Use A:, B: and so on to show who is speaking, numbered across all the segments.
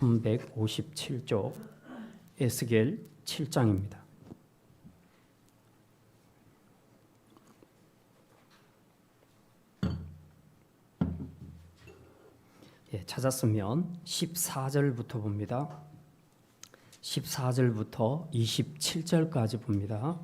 A: 357쪽 에스겔 7장입니다. 찾았으면 14절부터 봅니다. 14절부터 27절까지 봅니다.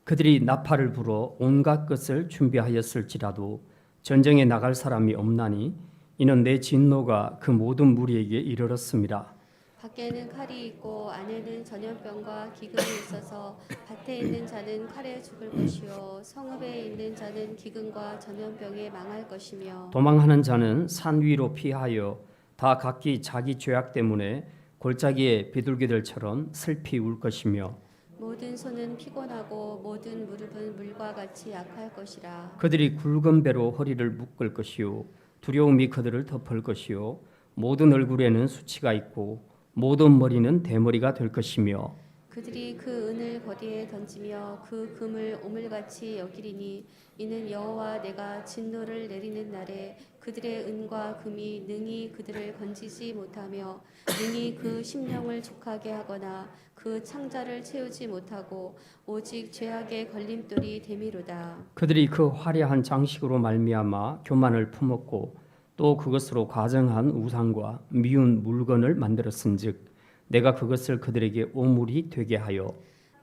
A: 그들이 나팔을 불어 온갖 것을 준비하였을지라도 전쟁에 나갈 사람이 없나니 이는 내 진노가 그 모든 무리에게 이르렀습니다.
B: 밖에는 칼이 있고 안에는 전염병과 기근이 있어서 밭에 있는 자는 칼에 죽을 것이요 성읍에 있는 자는 기근과 전염병에 망할 것이며
A: 도망하는 자는 산 위로 피하여 다 각기 자기 죄악 때문에 골짜기에 비둘기들처럼 슬피 울 것이며
B: 모든 손은 피곤하고 모든 무릎은 물과 같이 약할 것이라.
A: 그들이 굵은 배로 허리를 묶을 것이요 두려움이 그들을 덮을 것이요 모든 얼굴에는 수치가 있고 모든 머리는 대머리가 될 것이며
B: 그들이 그 은을 거리에 던지며 그 금을 오물같이 여기리니 이는 여호와 내가 진노를 내리는 날에 그들의 은과 금이 능히 그들을 건지지 못하며 능히 그 심령을 족하게 하거나 그 창자를 채우지 못하고 오직 죄악의 걸림돌이 되미로다.
A: 그들이 그 화려한 장식으로 말미암아 교만을 품었고 또 그것으로 과정한 우상과 미운 물건을 만들었은즉 내가 그것을 그들에게 오물이 되게 하여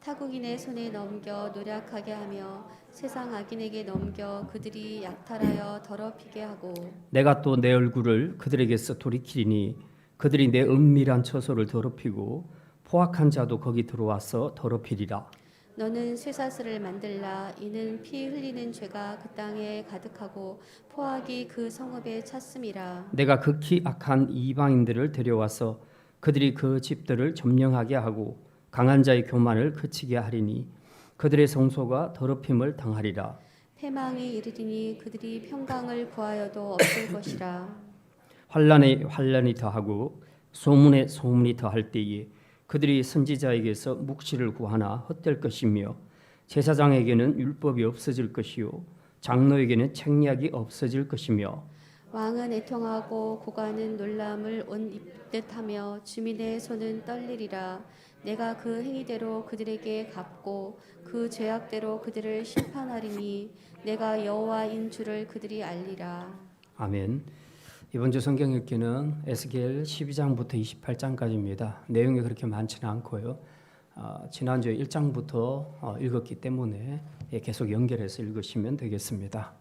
B: 타국인의 손에 넘겨 노략하게 하며 세상 악인에게 넘겨 그들이 약탈하여 더럽히게 하고
A: 내가 또 내 얼굴을 그들에게서 돌이키리니 그들이 내 은밀한 처소를 더럽히고 포악한 자도 거기 들어와서 더럽히리라.
B: 너는 쇠사슬을 만들라. 이는 피 흘리는 죄가 그 땅에 가득하고 포악이 그 성읍에 찼음이라.
A: 내가 극히 악한 이방인들을 데려와서 그들이 그 집들을 점령하게 하고 강한 자의 교만을 그치게 하리니 그들의 성소가 더럽힘을 당하리라.
B: 패망이 이르리니 그들이 평강을 구하여도 없을 것이라.
A: 환난에 환난이 더하고 소문에 소문이 더할 때에 그들이 선지자에게서 묵시를 구하나 헛될 것이며 제사장에게는 율법이 없어질 것이요 장로에게는 책략이 없어질 것이며
B: 왕은 애통하고 고관은 놀람을 옷 입듯하며 주민의 손은 떨리리라. 내가 그 행위대로 그들에게 갚고 그 죄악대로 그들을 심판하리니 내가 여호와인 줄을 그들이 알리라.
A: 아멘. 이번 주 성경 읽기는 에스겔 12장부터 28장까지입니다. 내용이 그렇게 많지는 않고요. 지난주 1장부터 읽었기 때문에 계속 연결해서 읽으시면 되겠습니다.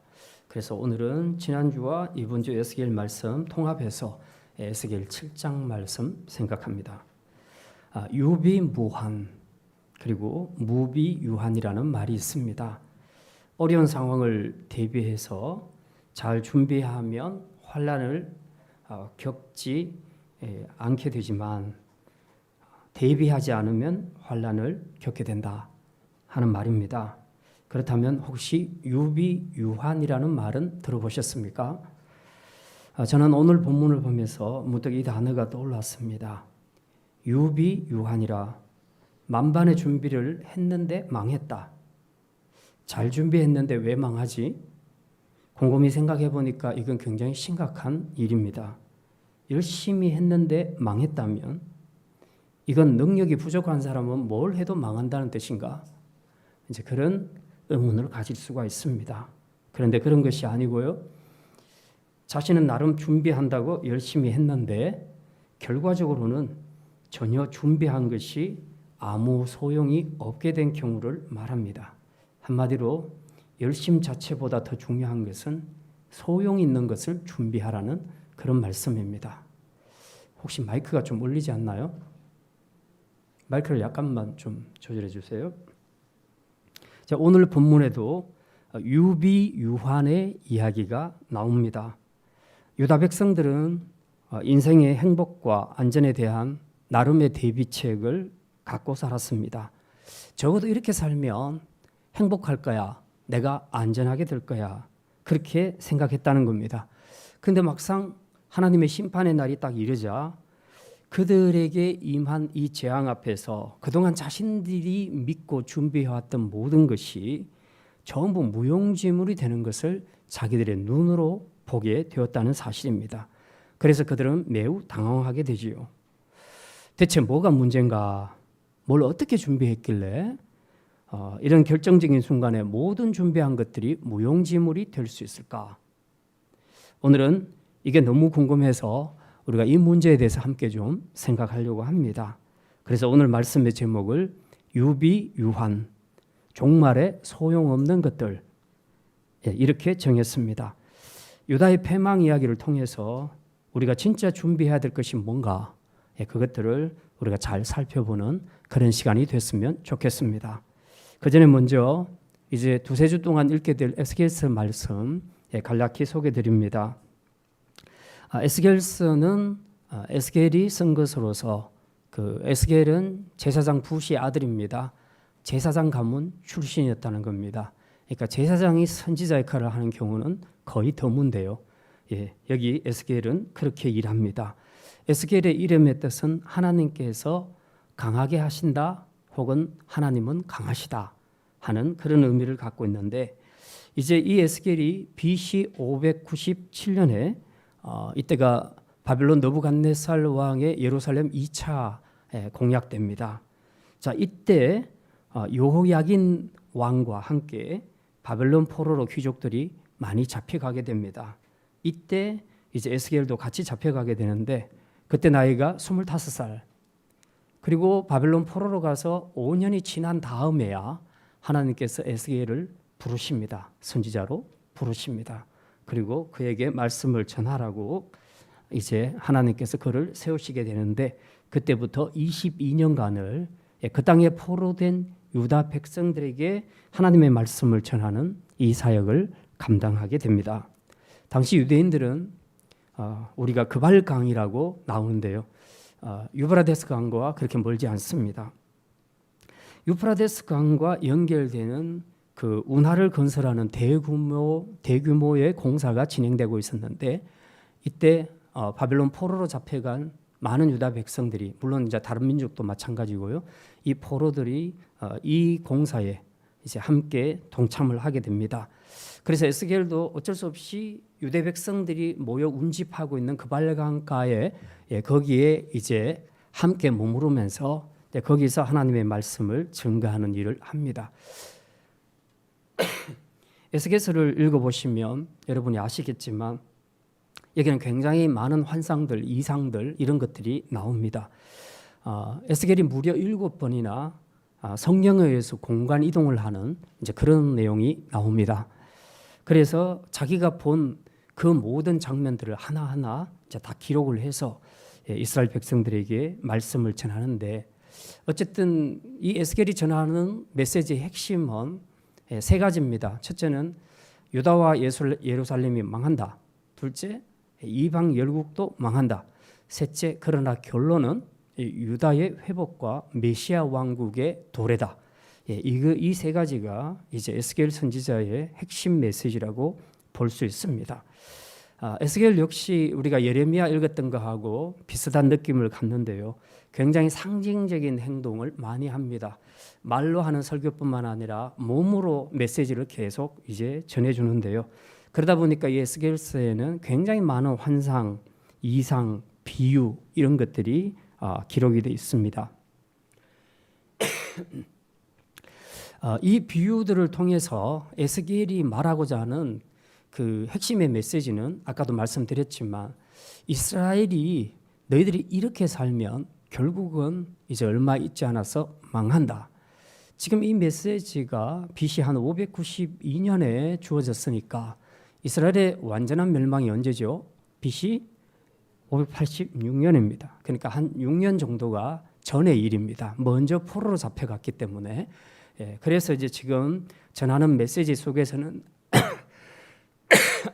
A: 그래서 오늘은 지난주와 이번 주 에스겔 말씀 통합해서 에스겔 7장 말씀 생각합니다. 유비무환 그리고 무비유한이라는 말이 있습니다. 어려운 상황을 대비해서 잘 준비하면 환난을 겪지 않게 되지만 대비하지 않으면 환난을 겪게 된다 하는 말입니다. 그렇다면 혹시 유비유한이라는 말은 들어보셨습니까? 저는 오늘 본문을 보면서 문득 이 단어가 떠올랐습니다. 유비유한이라 만반의 준비를 했는데 망했다. 잘 준비했는데 왜 망하지? 곰곰이 생각해 보니까 이건 굉장히 심각한 일입니다. 열심히 했는데 망했다면 이건 능력이 부족한 사람은 뭘 해도 망한다는 뜻인가? 이제 그런 의문을 가질 수가 있습니다. 그런데 그런 것이 아니고요. 자신은 나름 준비한다고 열심히 했는데 결과적으로는 전혀 준비한 것이 아무 소용이 없게 된 경우를 말합니다. 한마디로 열심 자체보다 더 중요한 것은 소용 있는 것을 준비하라는 그런 말씀입니다. 혹시 마이크가 좀 울리지 않나요? 마이크를 약간만 좀 조절해 주세요. 자, 오늘 본문에도 유비유한의 이야기가 나옵니다. 유다 백성들은 인생의 행복과 안전에 대한 나름의 대비책을 갖고 살았습니다. 적어도 이렇게 살면 행복할 거야. 내가 안전하게 될 거야. 그렇게 생각했다는 겁니다. 그런데 막상 하나님의 심판의 날이 딱 이르자 그들에게 임한 이 재앙 앞에서 그동안 자신들이 믿고 준비해왔던 모든 것이 전부 무용지물이 되는 것을 자기들의 눈으로 보게 되었다는 사실입니다. 그래서 그들은 매우 당황하게 되지요. 대체 뭐가 문제인가? 뭘 어떻게 준비했길래 이런 결정적인 순간에 모든 준비한 것들이 무용지물이 될 수 있을까? 오늘은 이게 너무 궁금해서 우리가 이 문제에 대해서 함께 좀 생각하려고 합니다. 그래서 오늘 말씀의 제목을 유비유한, 종말에 소용없는 것들, 이렇게 정했습니다. 유다의 패망 이야기를 통해서 우리가 진짜 준비해야 될 것이 뭔가, 그것들을 우리가 잘 살펴보는 그런 시간이 됐으면 좋겠습니다. 그 전에 먼저 이제 두세 주 동안 읽게 될 에스겔서 말씀 간략히 소개해 드립니다. 에스겔서는 에스겔이 쓴 것으로서 그 에스겔은 제사장 부시의 아들입니다. 제사장 가문 출신이었다는 겁니다. 그러니까 제사장이 선지자 역할을 하는 경우는 거의 드문데요. 여기 에스겔은 그렇게 일합니다. 에스겔의 이름의 뜻은 하나님께서 강하게 하신다 혹은 하나님은 강하시다 하는 그런 의미를 갖고 있는데, 이제 이 에스겔이 BC 597년에 이때가 바벨론 느부갓네살 왕의 예루살렘 2차 공략됩니다. 자, 이때 여호야긴 왕과 함께 바벨론 포로로 귀족들이 많이 잡혀가게 됩니다. 이때 이제 에스겔도 같이 잡혀가게 되는데, 그때 나이가 25살. 그리고 바벨론 포로로 가서 5년이 지난 다음에야 하나님께서 에스겔을 부르십니다. 선지자로 부르십니다. 그리고 그에게 말씀을 전하라고 이제 하나님께서 그를 세우시게 되는데, 그때부터 22년간을 그 땅에 포로된 유다 백성들에게 하나님의 말씀을 전하는 이 사역을 감당하게 됩니다. 당시 유대인들은 우리가 그발강이라고 나오는데요. 유브라데스 강과 그렇게 멀지 않습니다. 유프라데스 강과 연결되는 그 운하를 건설하는 대규모의 공사가 진행되고 있었는데, 이때 바벨론 포로로 잡혀간 많은 유다 백성들이, 물론 이제 다른 민족도 마찬가지고요, 이 포로들이 이 공사에 이제 함께 동참을 하게 됩니다. 그래서 에스겔도 어쩔 수 없이 유대 백성들이 모여 운집하고 있는 그발강가에 거기에 이제 함께 머무르면서 거기서 하나님의 말씀을 증거하는 일을 합니다. 에스겔서를 읽어보시면 여러분이 아시겠지만 여기는 굉장히 많은 환상들, 이상들 이런 것들이 나옵니다. 에스겔이 무려 7번이나 성령에 의해서 공간 이동을 하는 이제 그런 내용이 나옵니다. 그래서 자기가 본 그 모든 장면들을 하나하나 이제 다 기록을 해서 이스라엘 백성들에게 말씀을 전하는데, 어쨌든 이 에스겔이 전하는 메시지의 핵심은 세 가지입니다. 첫째는 유다와 예루살렘이 망한다. 둘째, 이방 열국도 망한다. 셋째, 그러나 결론은 유다의 회복과 메시아 왕국의 도래다. 이 세 가지가 이제 에스겔 선지자의 핵심 메시지라고 볼 수 있습니다. 에스겔 역시 우리가 예레미야 읽었던 거하고 비슷한 느낌을 갖는데요. 굉장히 상징적인 행동을 많이 합니다. 말로 하는 설교뿐만 아니라 몸으로 메시지를 계속 이제 전해주는데요. 그러다 보니까 이 에스겔서에는 굉장히 많은 환상, 이상, 비유 이런 것들이 기록이 되어 있습니다. 이 비유들을 통해서 에스겔이 말하고자 하는 그 핵심의 메시지는 아까도 말씀드렸지만, 이스라엘이 너희들이 이렇게 살면 결국은 이제 얼마 있지 않아서 망한다. 지금 이 메시지가 BC 한 592년에 주어졌으니까 이스라엘의 완전한 멸망이 언제죠? BC 586년입니다. 그러니까 한 6년 정도가 전의 일입니다. 먼저 포로로 잡혀갔기 때문에. 그래서 이제 지금 전하는 메시지 속에서는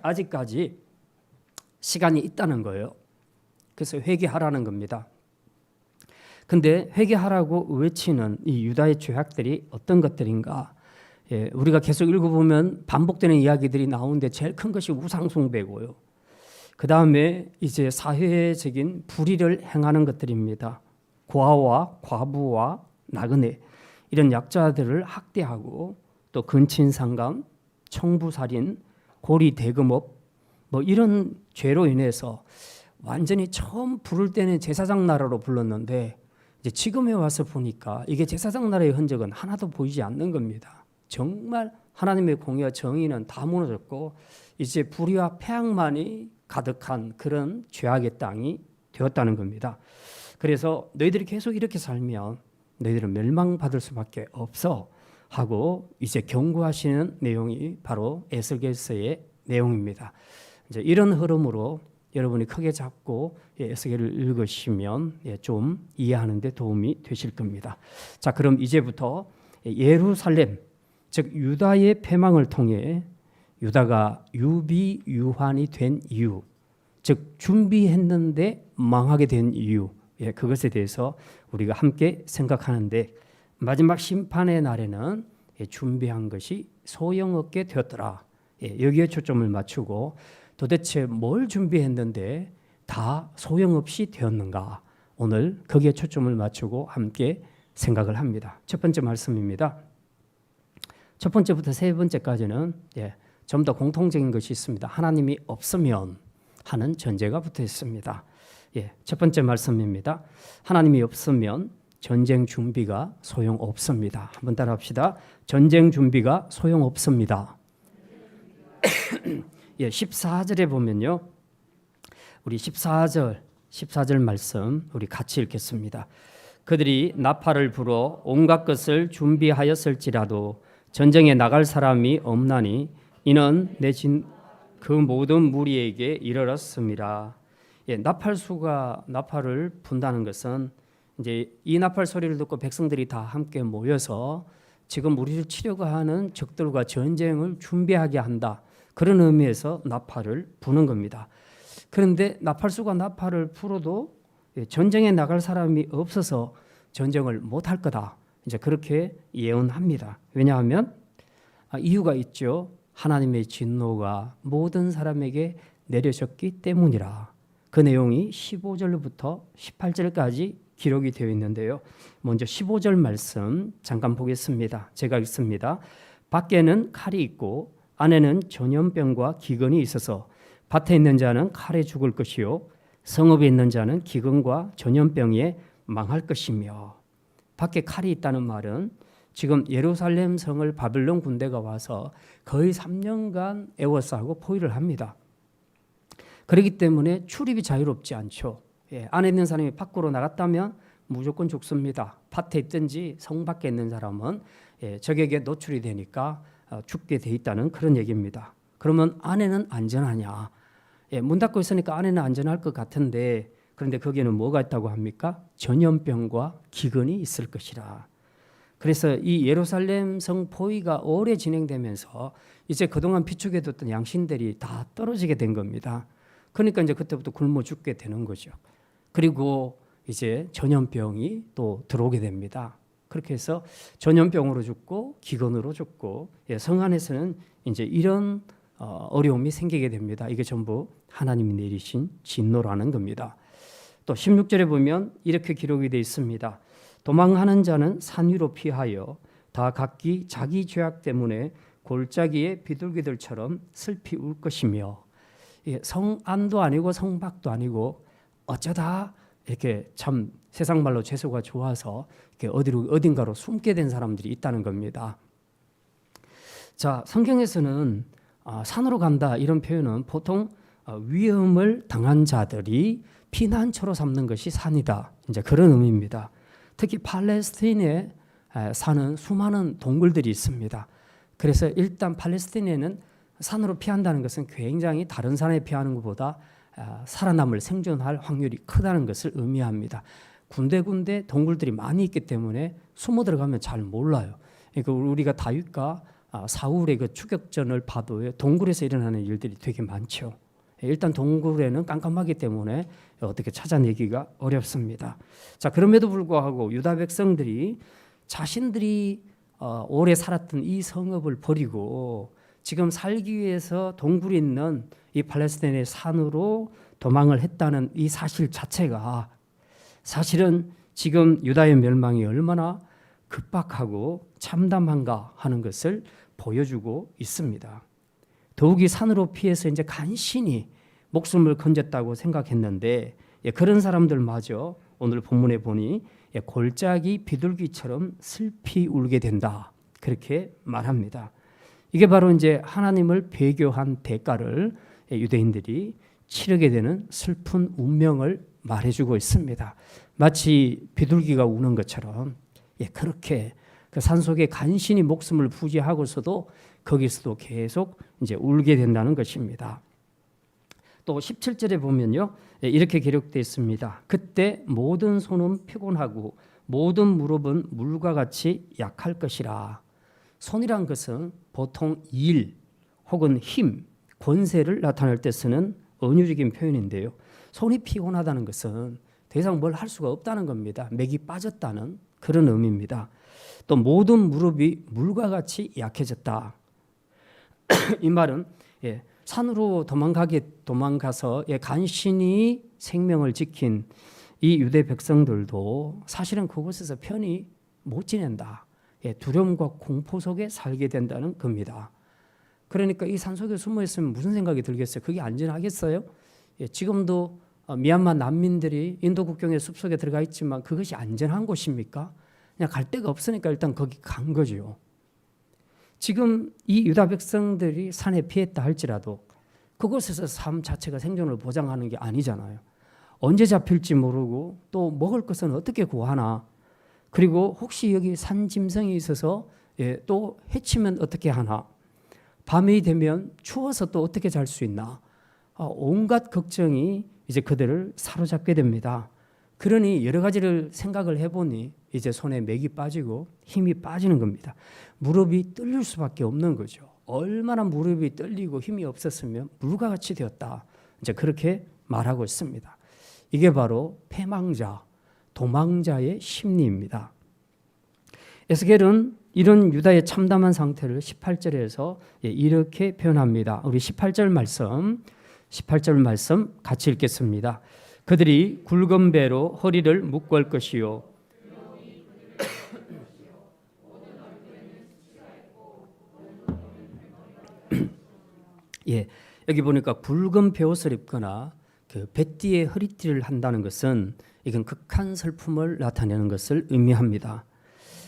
A: 아직까지 시간이 있다는 거예요. 그래서 회개하라는 겁니다. 근데 회개하라고 외치는 이 유다의 죄악들이 어떤 것들인가? 우리가 계속 읽어보면 반복되는 이야기들이 나오는데 제일 큰 것이 우상숭배고요. 그 다음에 이제 사회적인 불의를 행하는 것들입니다. 고아와 과부와 나그네 이런 약자들을 학대하고, 또 근친상간, 청부살인, 고리대금업 뭐 이런 죄로 인해서 완전히 처음 부를 때는 제사장 나라로 불렀는데 이제 지금에 와서 보니까 이게 제사장 나라의 흔적은 하나도 보이지 않는 겁니다. 정말 하나님의 공의와 정의는 다 무너졌고 이제 불의와 패악만이 가득한 그런 죄악의 땅이 되었다는 겁니다. 그래서 너희들이 계속 이렇게 살면 너희들은 멸망받을 수밖에 없어 하고 이제 경고하시는 내용이 바로 에스겔서의 내용입니다. 이제 이런 흐름으로 여러분이 크게 잡고 에스겔을 읽으시면 좀 이해하는 데 도움이 되실 겁니다. 자, 그럼 이제부터 예루살렘, 즉 유다의 패망을 통해 유다가 유비유환이 된 이유, 즉 준비했는데 망하게 된 이유, 그것에 대해서 우리가 함께 생각하는데 마지막 심판의 날에는 준비한 것이 소용없게 되었더라. 여기에 초점을 맞추고 도대체 뭘 준비했는데 다 소용없이 되었는가? 오늘 거기에 초점을 맞추고 함께 생각을 합니다. 첫 번째 말씀입니다. 첫 번째부터 세 번째까지는 좀 더 공통적인 것이 있습니다. 하나님이 없으면 하는 전제가 붙어 있습니다. 첫 번째 말씀입니다. 하나님이 없으면 전쟁 준비가 소용없습니다. 한번 따라합시다. 전쟁 준비가 소용없습니다. 14절에 보면요. 우리 14절 말씀 우리 같이 읽겠습니다. 그들이 나팔을 불어 온갖 것을 준비하였을지라도 전쟁에 나갈 사람이 없나니 이는 그 모든 무리에게 이르렀습니다. 나팔수가 나팔을 분다는 것은 이제 이 나팔 소리를 듣고 백성들이 다 함께 모여서 지금 우리를 치려고 하는 적들과 전쟁을 준비하게 한다. 그런 의미에서 나팔을 부는 겁니다. 그런데 나팔수가 나팔을 불어도 전쟁에 나갈 사람이 없어서 전쟁을 못할 거다. 이제 그렇게 예언합니다. 왜냐하면 이유가 있죠. 하나님의 진노가 모든 사람에게 내려졌기 때문이라. 그 내용이 15절부터 18절까지 기록이 되어 있는데요. 먼저 15절 말씀 잠깐 보겠습니다. 제가 읽습니다. 밖에는 칼이 있고 안에는 전염병과 기근이 있어서 밭에 있는 자는 칼에 죽을 것이요 성읍에 있는 자는 기근과 전염병에 망할 것이며. 밖에 칼이 있다는 말은 지금 예루살렘 성을 바벨론 군대가 와서 거의 3년간 에워싸고 포위를 합니다. 그렇기 때문에 출입이 자유롭지 않죠. 안에 있는 사람이 밖으로 나갔다면 무조건 죽습니다. 밭에 있든지 성 밖에 있는 사람은 적에게 노출이 되니까 죽게 돼 있다는 그런 얘기입니다. 그러면 안에는 안전하냐? 문 닫고 있으니까 안에는 안전할 것 같은데 그런데 거기에는 뭐가 있다고 합니까? 전염병과 기근이 있을 것이라. 그래서 이 예루살렘 성 포위가 오래 진행되면서 이제 그동안 비축해뒀던 양신들이 다 떨어지게 된 겁니다. 그러니까 이제 그때부터 굶어 죽게 되는 거죠. 그리고 이제 전염병이 또 들어오게 됩니다. 그렇게 해서 전염병으로 죽고 기근으로 죽고 성 안에서는 이제 이런 어려움이 생기게 됩니다. 이게 전부 하나님이 내리신 진노라는 겁니다. 또 16절에 보면 이렇게 기록이 되어 있습니다. 도망하는 자는 산 위로 피하여 다 각기 자기 죄악 때문에 골짜기의 비둘기들처럼 슬피 울 것이며. 성 안도 아니고 성 밖도 아니고 어쩌다 이렇게 참 세상 말로 재수가 좋아서 이렇게 어딘가로 숨게 된 사람들이 있다는 겁니다. 자, 성경에서는 산으로 간다 이런 표현은 보통 위험을 당한 자들이 피난처로 삼는 것이 산이다. 이제 그런 의미입니다. 특히 팔레스타인에 사는 수많은 동굴들이 있습니다. 그래서 일단 팔레스타인에는 산으로 피한다는 것은 굉장히 다른 산에 피하는 것보다 살아남을 생존할 확률이 크다는 것을 의미합니다. 군데군데 동굴들이 많이 있기 때문에 숨어 들어가면 잘 몰라요. 그러니까 우리가 다윗과 사울의 그 추격전을 봐도 동굴에서 일어나는 일들이 되게 많죠. 일단 동굴에는 깜깜하기 때문에 어떻게 찾아내기가 어렵습니다. 자, 그럼에도 불구하고 유다 백성들이 자신들이 오래 살았던 이 성읍을 버리고 지금 살기 위해서 동굴에 있는 이 팔레스타인의 산으로 도망을 했다는 이 사실 자체가 사실은 지금 유다의 멸망이 얼마나 급박하고 참담한가 하는 것을 보여주고 있습니다. 더욱이 산으로 피해서 이제 간신히 목숨을 건졌다고 생각했는데 그런 사람들마저 오늘 본문에 보니 골짜기 비둘기처럼 슬피 울게 된다. 그렇게 말합니다. 이게 바로 이제 하나님을 배교한 대가를 유대인들이 치르게 되는 슬픈 운명을 말해주고 있습니다. 마치 비둘기가 우는 것처럼 그렇게 그 산속에 간신히 목숨을 부지하고서도 거기서도 계속 이제 울게 된다는 것입니다. 또 17절에 보면요, 이렇게 기록되어 있습니다. 그때 모든 손은 피곤하고 모든 무릎은 물과 같이 약할 것이라. 손이란 것은 보통 일 혹은 힘, 권세를 나타낼 때 쓰는 은유적인 표현인데요. 손이 피곤하다는 것은 더 이상 뭘 할 수가 없다는 겁니다. 맥이 빠졌다는 그런 의미입니다. 또 모든 무릎이 물과 같이 약해졌다. 이 말은 산으로 도망가서 간신히 생명을 지킨 이 유대 백성들도 사실은 그곳에서 편히 못 지낸다. 두려움과 공포 속에 살게 된다는 겁니다. 그러니까 이 산속에 숨어 있으면 무슨 생각이 들겠어요? 그게 안전하겠어요? 지금도 미얀마 난민들이 인도 국경의 숲속에 들어가 있지만 그것이 안전한 곳입니까? 그냥 갈 데가 없으니까 일단 거기 간 거죠. 지금 이 유다 백성들이 산에 피했다 할지라도 그곳에서 삶 자체가 생존을 보장하는 게 아니잖아요. 언제 잡힐지 모르고 또 먹을 것은 어떻게 구하나, 그리고 혹시 여기 산짐승이 있어서 또 해치면 어떻게 하나, 밤이 되면 추워서 또 어떻게 잘 수 있나, 온갖 걱정이 이제 그들을 사로잡게 됩니다. 그러니 여러 가지를 생각을 해보니 이제 손에 맥이 빠지고 힘이 빠지는 겁니다. 무릎이 떨릴 수밖에 없는 거죠. 얼마나 무릎이 떨리고 힘이 없었으면 물과 같이 되었다. 이제 그렇게 말하고 있습니다. 이게 바로 패망자, 도망자의 심리입니다. 에스겔은 이런 유다의 참담한 상태를 18절에서 이렇게 표현합니다. 우리 18절 말씀 같이 읽겠습니다. 그들이 굵은 배로 허리를 묶을 것이요 여기 보니까 굵은 베옷을 입거나 그 배띠에 허리띠를 한다는 것은 이건 극한 슬픔을 나타내는 것을 의미합니다.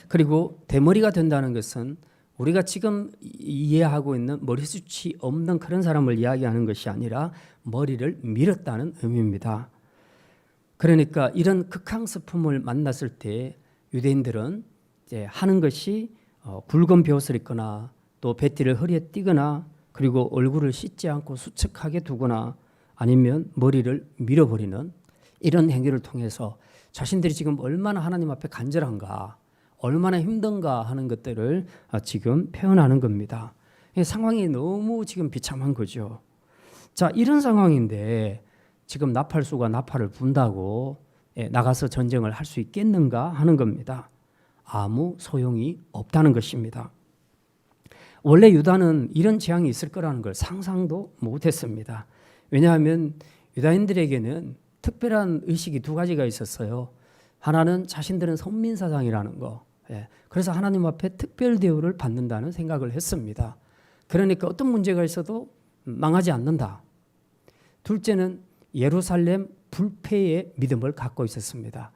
A: 그리고 대머리가 된다는 것은 우리가 지금 이해하고 있는 머리숱이 없는 그런 사람을 이야기하는 것이 아니라 머리를 밀었다는 의미입니다. 그러니까 이런 극한 슬픔을 만났을 때 유대인들은 이제 하는 것이 굵은 베옷을 입거나 또 배띠를 허리에 띠거나 그리고 얼굴을 씻지 않고 수척하게 두거나 아니면 머리를 밀어버리는 이런 행위를 통해서 자신들이 지금 얼마나 하나님 앞에 간절한가, 얼마나 힘든가 하는 것들을 지금 표현하는 겁니다. 상황이 너무 지금 비참한 거죠. 자, 이런 상황인데 지금 나팔수가 나팔을 분다고 나가서 전쟁을 할 수 있겠는가 하는 겁니다. 아무 소용이 없다는 것입니다. 원래 유다는 이런 재앙이 있을 거라는 걸 상상도 못했습니다. 왜냐하면 유다인들에게는 특별한 의식이 두 가지가 있었어요. 하나는 자신들은 선민사상이라는 거. 그래서 하나님 앞에 특별 대우를 받는다는 생각을 했습니다. 그러니까 어떤 문제가 있어도 망하지 않는다. 둘째는 예루살렘 불패의 믿음을 갖고 있었습니다.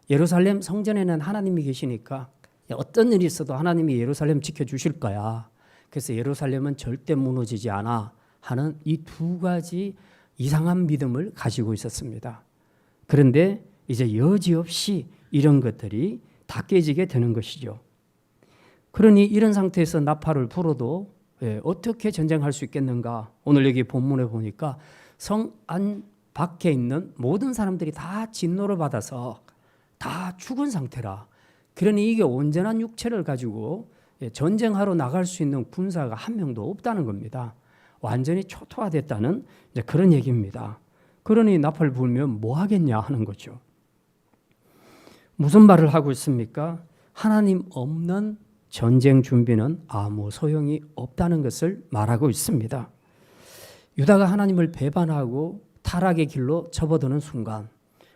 A: 예루살렘 성전에는 하나님이 계시니까 어떤 일이 있어도 하나님이 예루살렘 지켜주실 거야. 그래서 예루살렘은 절대 무너지지 않아 하는 이 두 가지 이상한 믿음을 가지고 있었습니다. 그런데 이제 여지없이 이런 것들이 다 깨지게 되는 것이죠. 그러니 이런 상태에서 나팔을 불어도 어떻게 전쟁할 수 있겠는가? 오늘 여기 본문에 보니까 성 안 밖에 있는 모든 사람들이 다 진노를 받아서 다 죽은 상태라. 그러니 이게 온전한 육체를 가지고 전쟁하러 나갈 수 있는 군사가 한 명도 없다는 겁니다. 완전히 초토화됐다는 이제 그런 얘기입니다. 그러니 나팔 불면 뭐 하겠냐 하는 거죠. 무슨 말을 하고 있습니까? 하나님 없는 전쟁 준비는 아무 소용이 없다는 것을 말하고 있습니다. 유다가 하나님을 배반하고 타락의 길로 접어드는 순간,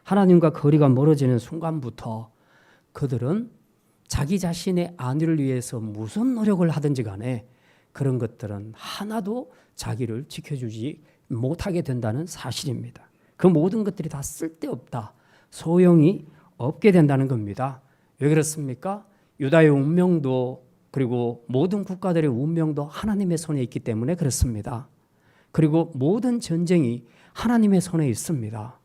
A: 하나님과 거리가 멀어지는 순간부터 그들은 자기 자신의 안위를 위해서 무슨 노력을 하든지 간에 그런 것들은 하나도 자기를 지켜주지 못하게 된다는 사실입니다. 그 모든 것들이 다 쓸데없다, 소용이 없게 된다는 겁니다. 왜 그렇습니까? 유다의 운명도 그리고 모든 국가들의 운명도 하나님의 손에 있기 때문에 그렇습니다. 그리고 모든 전쟁이 하나님의 손에 있습니다.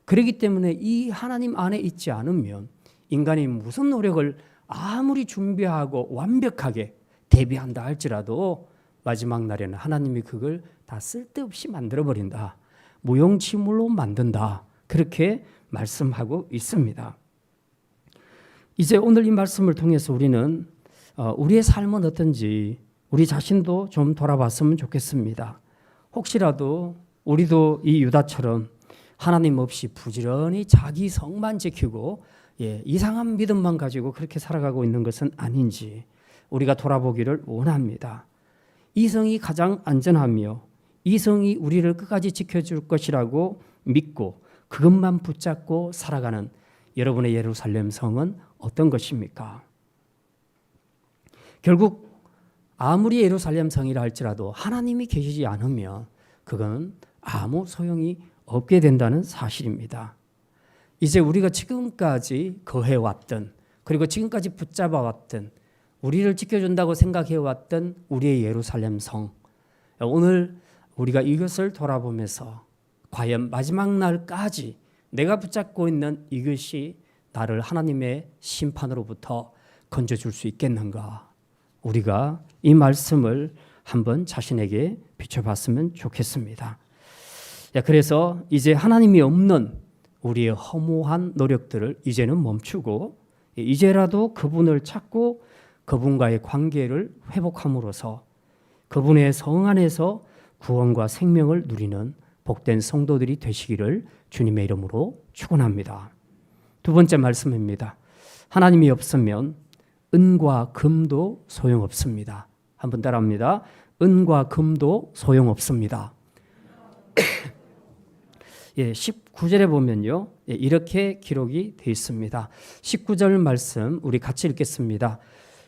A: 그렇기 때문에 이 하나님 안에 있지 않으면 인간이 무슨 노력을 아무리 준비하고 완벽하게 대비한다 할지라도 마지막 날에는 하나님이 그걸 다 쓸데없이 만들어버린다, 무용지물로 만든다, 그렇게 말씀하고 있습니다. 이제 오늘 이 말씀을 통해서 우리는 우리의 삶은 어떤지 우리 자신도 좀 돌아봤으면 좋겠습니다. 혹시라도 우리도 이 유다처럼 하나님 없이 부지런히 자기 성만 지키고 이상한 믿음만 가지고 그렇게 살아가고 있는 것은 아닌지 우리가 돌아보기를 원합니다. 이 성이 가장 안전하며 이 성이 우리를 끝까지 지켜줄 것이라고 믿고 그것만 붙잡고 살아가는 여러분의 예루살렘 성은 어떤 것입니까? 결국 아무리 예루살렘 성이라 할지라도 하나님이 계시지 않으면 그건 아무 소용이 없게 된다는 사실입니다. 이제 우리가 지금까지 거해왔던 그리고 지금까지 붙잡아왔던 우리를 지켜준다고 생각해왔던 우리의 예루살렘 성, 오늘 우리가 이것을 돌아보면서 과연 마지막 날까지 내가 붙잡고 있는 이것이 나를 하나님의 심판으로부터 건져줄 수 있겠는가? 우리가 이 말씀을 한번 자신에게 비춰봤으면 좋겠습니다. 그래서 이제 하나님이 없는 우리의 허무한 노력들을 이제는 멈추고 이제라도 그분을 찾고 그분과의 관계를 회복함으로써 그분의 성 안에서 구원과 생명을 누리는 복된 성도들이 되시기를 주님의 이름으로 축원합니다. 두 번째 말씀입니다. 하나님이 없으면 은과 금도 소용없습니다. 한번 따라합니다. 은과 금도 소용없습니다. 19절에 보면요, 이렇게 기록이 되어 있습니다. 19절 말씀 우리 같이 읽겠습니다.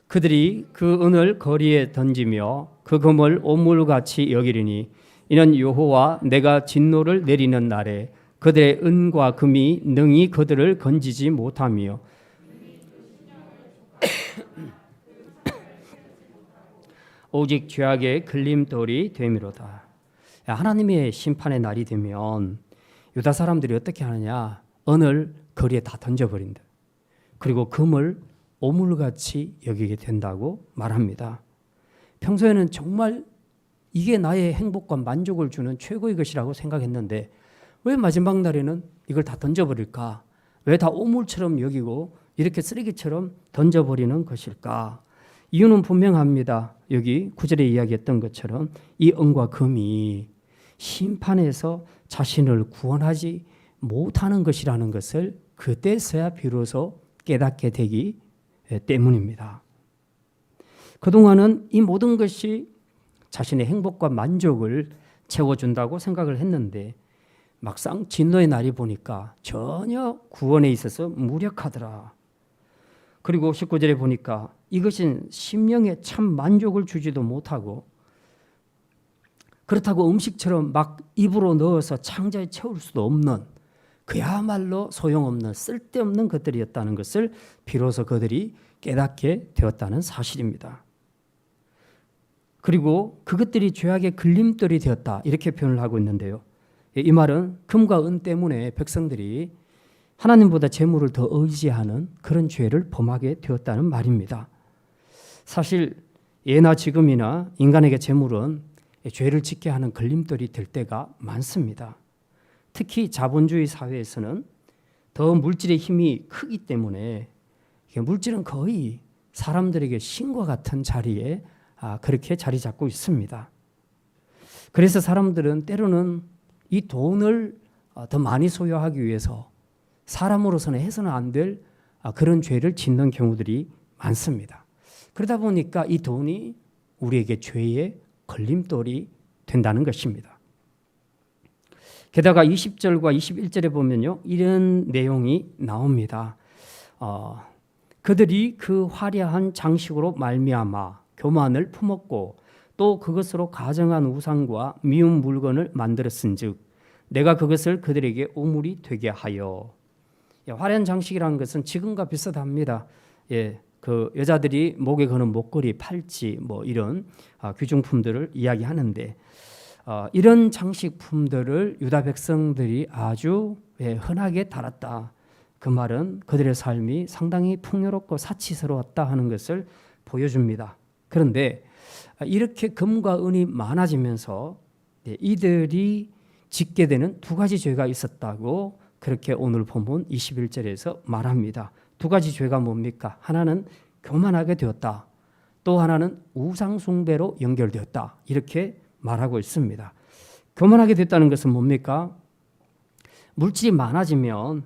A: 그들이 그 은을 거리에 던지며 그 금을 오물같이 여기리니 이는 여호와 내가 진노를 내리는 날에 그들의 은과 금이 능히 그들을 건지지 못하며 오직 죄악의 걸림돌이 됨이로다. 하나님의 심판의 날이 되면 유다 사람들이 어떻게 하느냐? 은을 거리에 다 던져버린다. 그리고 금을 오물같이 여기게 된다고 말합니다. 평소에는 정말 이게 나의 행복과 만족을 주는 최고의 것이라고 생각했는데 왜 마지막 날에는 이걸 다 던져버릴까? 왜 다 오물처럼 여기고 이렇게 쓰레기처럼 던져버리는 것일까? 이유는 분명합니다. 여기 9절에 이야기했던 것처럼 이 은과 금이 심판에서 자신을 구원하지 못하는 것이라는 것을 그때서야 비로소 깨닫게 되기 때문입니다. 그동안은 이 모든 것이 자신의 행복과 만족을 채워준다고 생각을 했는데 막상 진노의 날이 보니까 전혀 구원에 있어서 무력하더라. 그리고 19절에 보니까 이것은 심령에 참 만족을 주지도 못하고 그렇다고 음식처럼 막 입으로 넣어서 창자에 채울 수도 없는 그야말로 소용없는 쓸데없는 것들이었다는 것을 비로소 그들이 깨닫게 되었다는 사실입니다. 그리고 그것들이 죄악의 걸림돌이 되었다 이렇게 표현을 하고 있는데요. 이 말은 금과 은 때문에 백성들이 하나님보다 재물을 더 의지하는 그런 죄를 범하게 되었다는 말입니다. 사실 예나 지금이나 인간에게 재물은 죄를 짓게 하는 걸림돌이 될 때가 많습니다. 특히 자본주의 사회에서는 더 물질의 힘이 크기 때문에 물질은 거의 사람들에게 신과 같은 자리에 그렇게 자리 잡고 있습니다. 그래서 사람들은 때로는 이 돈을 더 많이 소유하기 위해서 사람으로서는 해서는 안 될 그런 죄를 짓는 경우들이 많습니다. 그러다 보니까 이 돈이 우리에게 죄의 걸림돌이 된다는 것입니다. 게다가 20절과 21절에 보면요, 이런 내용이 나옵니다. 그들이 그 화려한 장식으로 말미암아 교만을 품었고 또 그것으로 가정한 우상과 미운 물건을 만들었은즉 내가 그것을 그들에게 오물이 되게 하여. 화려한 장식이라는 것은 지금과 비슷합니다. 그 여자들이 목에 거는 목걸이, 팔찌 뭐 이런 귀중품들을 이야기하는데 이런 장식품들을 유다 백성들이 아주 흔하게 달았다. 그 말은 그들의 삶이 상당히 풍요롭고 사치스러웠다 하는 것을 보여줍니다. 그런데 이렇게 금과 은이 많아지면서 이들이 짓게 되는 두 가지 죄가 있었다고 그렇게 오늘 본문 21절에서 말합니다. 두 가지 죄가 뭡니까? 하나는 교만하게 되었다. 또 하나는 우상 숭배로 연결되었다. 이렇게 말하고 있습니다. 교만하게 됐다는 것은 뭡니까? 물질이 많아지면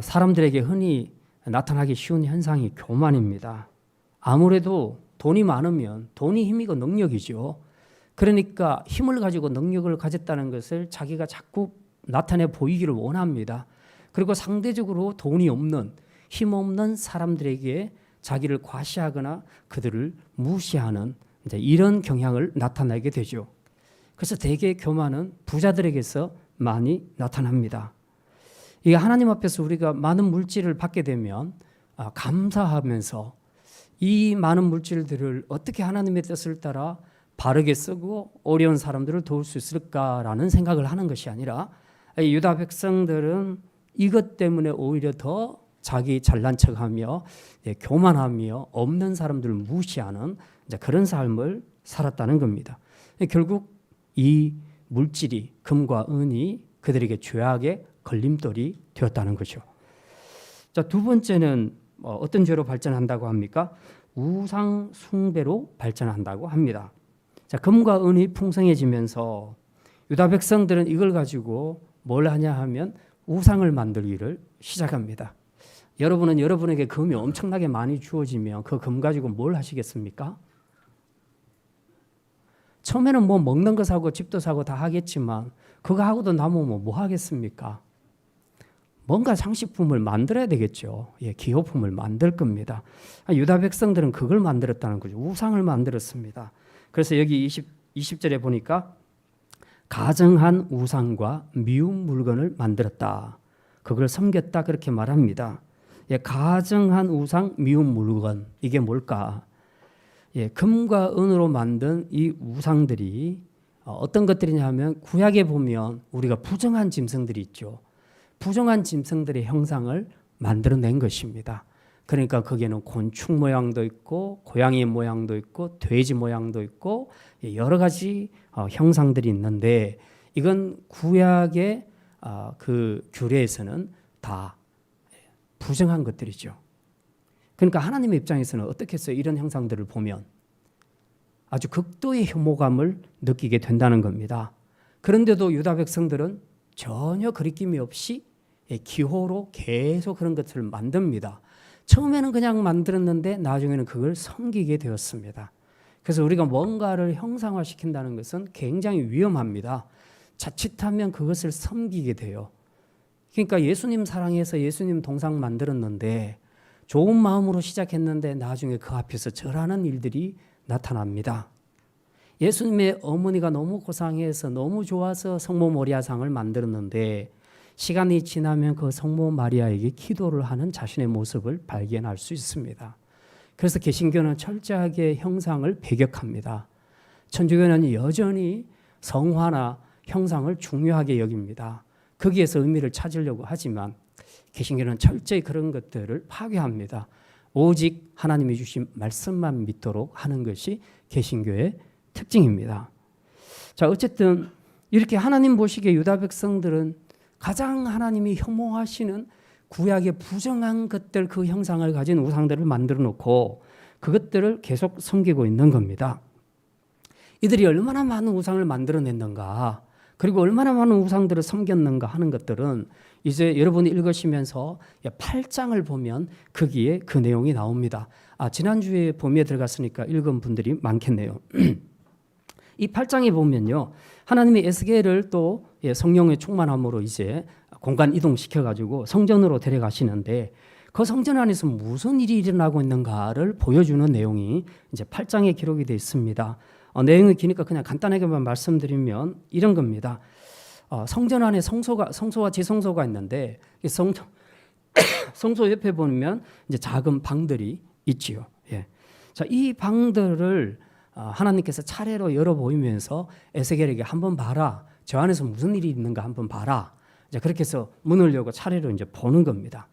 A: 사람들에게 흔히 나타나기 쉬운 현상이 교만입니다. 아무래도 돈이 많으면 돈이 힘이고 능력이죠. 그러니까 힘을 가지고 능력을 가졌다는 것을 자기가 자꾸 나타내 보이기를 원합니다. 그리고 상대적으로 돈이 없는 힘없는 사람들에게 자기를 과시하거나 그들을 무시하는 이런 경향을 나타내게 되죠. 그래서 대개 교만은 부자들에게서 많이 나타납니다. 이게 하나님 앞에서 우리가 많은 물질을 받게 되면 감사하면서 이 많은 물질들을 어떻게 하나님의 뜻을 따라 바르게 쓰고 어려운 사람들을 도울 수 있을까라는 생각을 하는 것이 아니라 유다 백성들은 이것 때문에 오히려 더 자기 잘난 척하며 교만하며 없는 사람들을 무시하는 그런 삶을 살았다는 겁니다. 결국 이 물질이 금과 은이 그들에게 죄악의 걸림돌이 되었다는 거죠. 자, 두 번째는 어떤 죄로 발전한다고 합니까? 우상 숭배로 발전한다고 합니다. 자, 금과 은이 풍성해지면서 유다 백성들은 이걸 가지고 뭘 하냐 하면 우상을 만들기를 시작합니다. 여러분은 여러분에게 금이 엄청나게 많이 주어지면 그 금 가지고 뭘 하시겠습니까? 처음에는 뭐 먹는 거 사고 집도 사고 다 하겠지만 그거 하고도 남으면 뭐 하겠습니까? 뭔가 장식품을 만들어야 되겠죠. 기호품을 만들 겁니다. 유다 백성들은 그걸 만들었다는 거죠. 우상을 만들었습니다. 그래서 여기 20절에 보니까 가증한 우상과 미운 물건을 만들었다. 그걸 섬겼다 그렇게 말합니다. 가증한 우상, 미운 물건 이게 뭘까? 금과 은으로 만든 이 우상들이 어떤 것들이냐 하면 구약에 보면 우리가 부정한 짐승들이 있죠. 부정한 짐승들의 형상을 만들어낸 것입니다. 그러니까 거기에는 곤충 모양도 있고 고양이 모양도 있고 돼지 모양도 있고 여러 가지 형상들이 있는데 이건 구약의 그 규례에서는 다 부정한 것들이죠. 그러니까 하나님의 입장에서는 어떻게 해서 이런 형상들을 보면 아주 극도의 혐오감을 느끼게 된다는 겁니다. 그런데도 유다 백성들은 전혀 거리낌이 없이 기호로 계속 그런 것들을 만듭니다. 처음에는 그냥 만들었는데 나중에는 그걸 섬기게 되었습니다. 그래서 우리가 뭔가를 형상화시킨다는 것은 굉장히 위험합니다. 자칫하면 그것을 섬기게 돼요. 그러니까 예수님 사랑해서 예수님 동상 만들었는데 좋은 마음으로 시작했는데 나중에 그 앞에서 절하는 일들이 나타납니다. 예수님의 어머니가 너무 고상해서 너무 좋아서 성모 모리아상을 만들었는데 시간이 지나면 그 성모 마리아에게 기도를 하는 자신의 모습을 발견할 수 있습니다. 그래서 개신교는 철저하게 형상을 배격합니다. 천주교는 여전히 성화나 형상을 중요하게 여깁니다. 거기에서 의미를 찾으려고 하지만 개신교는 철저히 그런 것들을 파괴합니다. 오직 하나님이 주신 말씀만 믿도록 하는 것이 개신교의 특징입니다. 자, 어쨌든 이렇게 하나님 보시기에 유다 백성들은 가장 하나님이 혐오하시는 구약의 부정한 것들 그 형상을 가진 우상들을 만들어 놓고 그것들을 계속 섬기고 있는 겁니다. 이들이 얼마나 많은 우상을 만들어냈는가 그리고 얼마나 많은 우상들을 섬겼는가 하는 것들은 이제 여러분이 읽으시면서 8장을 보면 거기에 그 내용이 나옵니다. 지난주에 봄에 들어갔으니까 읽은 분들이 많겠네요. 이 8장에 보면요. 하나님이 에스겔을 또 성령의 충만함으로 이제 공간 이동시켜가지고 성전으로 데려가시는데 그 성전 안에서 무슨 일이 일어나고 있는가를 보여주는 내용이 이제 8장에 기록이 되어 있습니다. 내용이 기니까 그냥 간단하게만 말씀드리면 이런 겁니다. 성전 안에 성소와 지성소가 있는데 이 성소 옆에 보면 이제 작은 방들이 있지요. 예. 자, 이 방들을 하나님께서 차례로 열어 보이면서 에스겔에게 한번 봐라. 저 안에서 무슨 일이 있는가 한번 봐라. 이제 그렇게 해서 문을 열고 차례로 이제 보는 겁니다.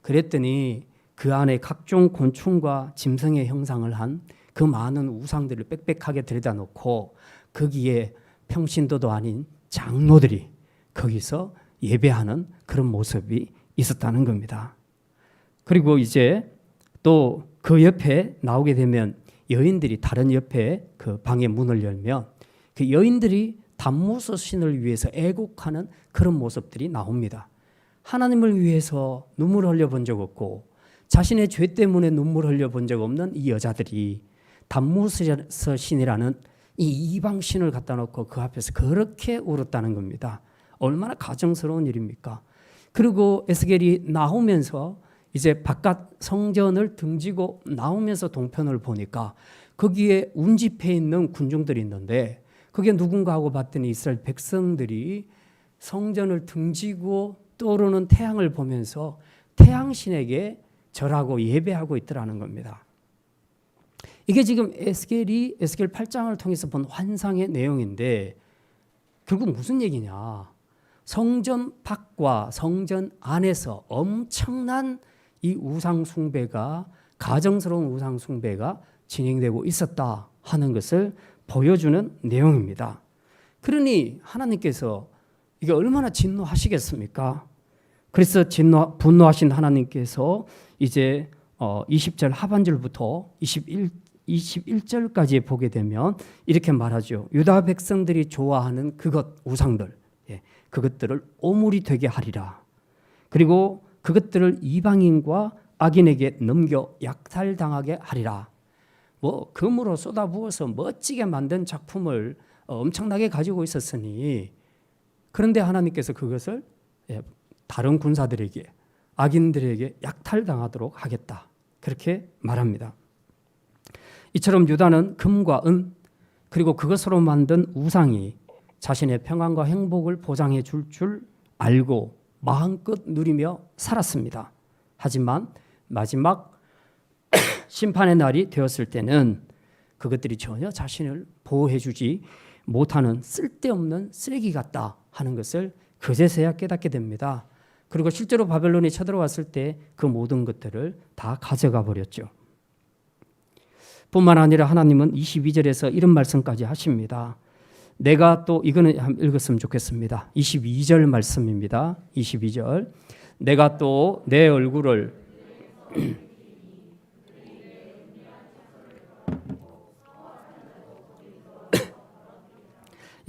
A: 그랬더니 그 안에 각종 곤충과 짐승의 형상을 한 그 많은 우상들을 빽빽하게 들여다 놓고 거기에 평신도도 아닌 장로들이 거기서 예배하는 그런 모습이 있었다는 겁니다. 그리고 이제 또 그 옆에 나오게 되면 여인들이 다른 옆에 그 방의 문을 열면 그 여인들이 담무스 신을 위해서 애곡하는 그런 모습들이 나옵니다. 하나님을 위해서 눈물 흘려본 적 없고 자신의 죄 때문에 눈물 흘려본 적 없는 이 여자들이 담무스 신이라는 이 이방 신을 갖다 놓고 그 앞에서 그렇게 울었다는 겁니다. 얼마나 가정스러운 일입니까? 그리고 에스겔이 나오면서 이제 바깥 성전을 등지고 나오면서 동편을 보니까 거기에 운집해 있는 군중들이 있는데 그게 누군가 하고 봤더니 이스라엘 백성들이 성전을 등지고 떠오르는 태양을 보면서 태양신에게 절하고 예배하고 있더라는 겁니다. 이게 지금 에스겔 8장을 통해서 본 환상의 내용인데 결국 무슨 얘기냐? 성전 밖과 성전 안에서 엄청난 이 우상 숭배가 가정스러운 우상 숭배가 진행되고 있었다 하는 것을 보여주는 내용입니다. 그러니 하나님께서 이게 얼마나 진노하시겠습니까? 그래서 분노하신 하나님께서 이제 20절 하반절부터 21절까지 보게 되면 이렇게 말하죠. 유다 백성들이 좋아하는 그것 우상들 그것들을 오물이 되게 하리라. 그리고 그것들을 이방인과 악인에게 넘겨 약탈당하게 하리라. 뭐 금으로 쏟아부어서 멋지게 만든 작품을 엄청나게 가지고 있었으니 그런데 하나님께서 그것을 다른 군사들에게 악인들에게 약탈당하도록 하겠다. 그렇게 말합니다. 이처럼 유다는 금과 은 그리고 그것으로 만든 우상이 자신의 평안과 행복을 보장해 줄 알고 마음껏 누리며 살았습니다. 하지만 마지막 심판의 날이 되었을 때는 그것들이 전혀 자신을 보호해 주지 못하는 쓸데없는 쓰레기 같다 하는 것을 그제서야 깨닫게 됩니다. 그리고 실제로 바벨론이 쳐들어왔을 때 그 모든 것들을 다 가져가 버렸죠. 뿐만 아니라 하나님은 22절에서 이런 말씀까지 하십니다. 내가 또 이거는 한번 읽었으면 좋겠습니다. 22절 말씀입니다. 22절 내가 또 내 얼굴을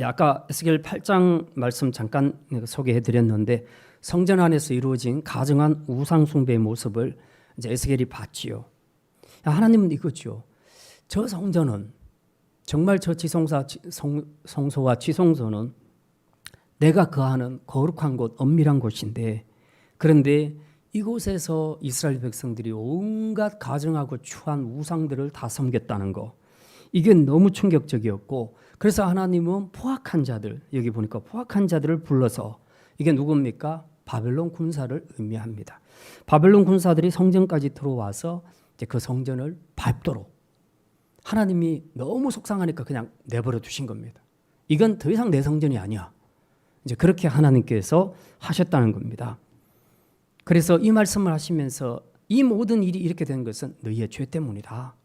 A: 아까 에스겔 8장 말씀 잠깐 소개해 드렸는데 성전 안에서 이루어진 가증한 우상 숭배의 모습을 이제 에스겔이 봤지요. 하나님은 이거죠. 저 성전은 정말 저 성소와 지성소는 내가 거하는 거룩한 곳, 엄밀한 곳인데 그런데 이곳에서 이스라엘 백성들이 온갖 가증하고 추한 우상들을 다 섬겼다는 거 이게 너무 충격적이었고 그래서 하나님은 포악한 자들 여기 보니까 포악한 자들을 불러서 이게 누굽니까? 바벨론 군사를 의미합니다. 바벨론 군사들이 성전까지 들어와서 이제 그 성전을 밟도록 하나님이 너무 속상하니까 그냥 내버려 두신 겁니다. 이건 더 이상 내 성전이 아니야. 이제 그렇게 하나님께서 하셨다는 겁니다. 그래서 이 말씀을 하시면서 이 모든 일이 이렇게 된 것은 너희의 죄 때문이다.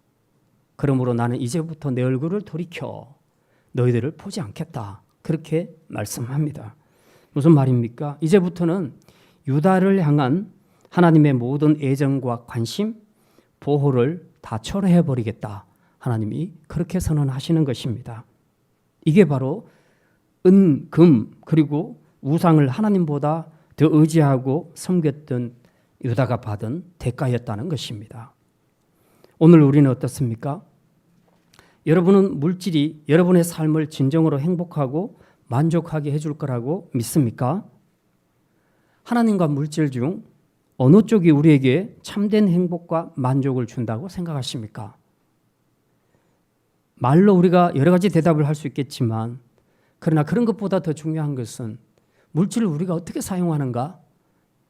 A: 그러므로 나는 이제부터 내 얼굴을 돌이켜 너희들을 보지 않겠다. 그렇게 말씀합니다. 무슨 말입니까? 이제부터는 유다를 향한 하나님의 모든 애정과 관심, 보호를 다 철회해버리겠다. 하나님이 그렇게 선언하시는 것입니다. 이게 바로 은, 금 그리고 우상을 하나님보다 더 의지하고 섬겼던 유다가 받은 대가였다는 것입니다. 오늘 우리는 어떻습니까? 여러분은 물질이 여러분의 삶을 진정으로 행복하고 만족하게 해줄 거라고 믿습니까? 하나님과 물질 중 어느 쪽이 우리에게 참된 행복과 만족을 준다고 생각하십니까? 말로 우리가 여러 가지 대답을 할 수 있겠지만 그러나 그런 것보다 더 중요한 것은 물질을 우리가 어떻게 사용하는가,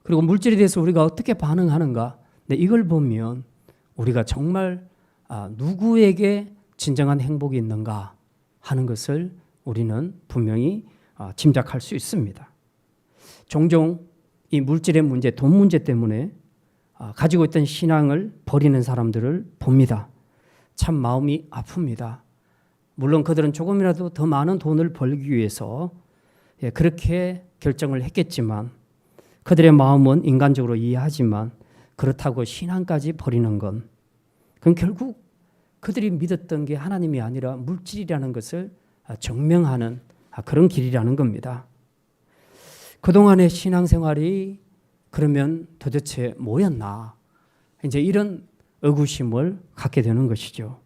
A: 그리고 물질에 대해서 우리가 어떻게 반응하는가. 네, 이걸 보면 우리가 정말 누구에게 진정한 행복이 있는가 하는 것을 우리는 분명히 짐작할 수 있습니다. 종종 이 물질의 문제, 돈 문제 때문에 가지고 있던 신앙을 버리는 사람들을 봅니다. 참 마음이 아픕니다. 물론 그들은 조금이라도 더 많은 돈을 벌기 위해서 그렇게 결정을 했겠지만 그들의 마음은 인간적으로 이해하지만 그렇다고 신앙까지 버리는 건 그건 결국 그들이 믿었던 게 하나님이 아니라 물질이라는 것을 증명하는 그런 길이라는 겁니다. 그동안의 신앙생활이 그러면 도대체 뭐였나? 이제 이런 의구심을 갖게 되는 것이죠.